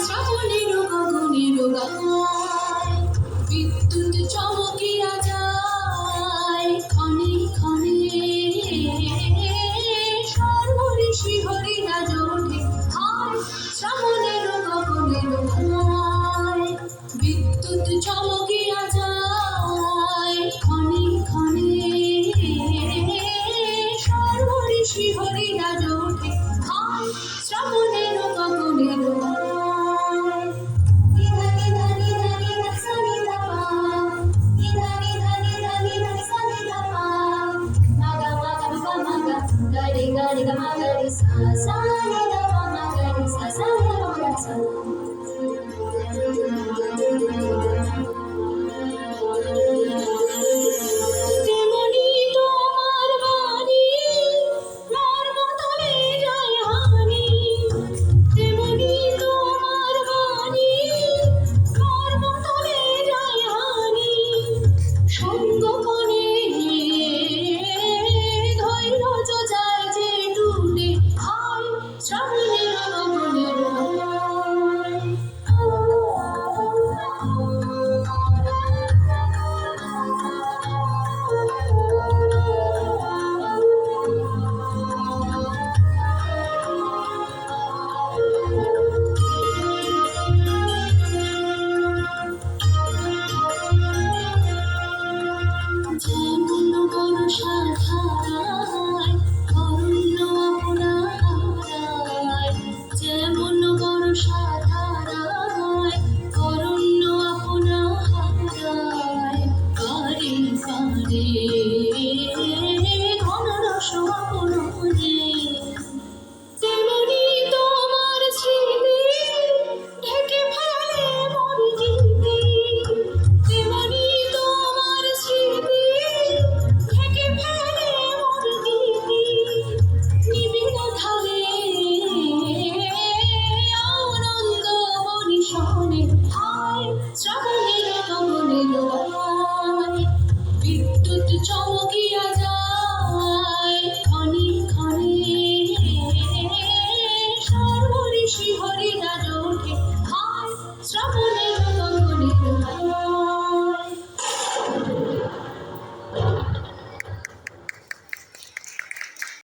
শ্রাবণের গগনের গায় বিদ্যুৎ চমকিয়া যায় ক্ষণে ক্ষণে সর্বঋষি হরিরা জোটে হায় শ্রাবণের গগনের গায় বিদ্যুৎ চমকিয়া যায় ক্ষণে ক্ষণে সর্বঋষি হরিরা জোটে হায় শ্রাবণের গগনের গায় ধনি ধনি ধনি ধনি ধাপা ধনি ধনি ধনি ধনি ধাপা মাগা মাগা মাগা মাগা গরে গরে গমা গরে সা সা নি ধা মা গরে সা সা নি ধা মা সা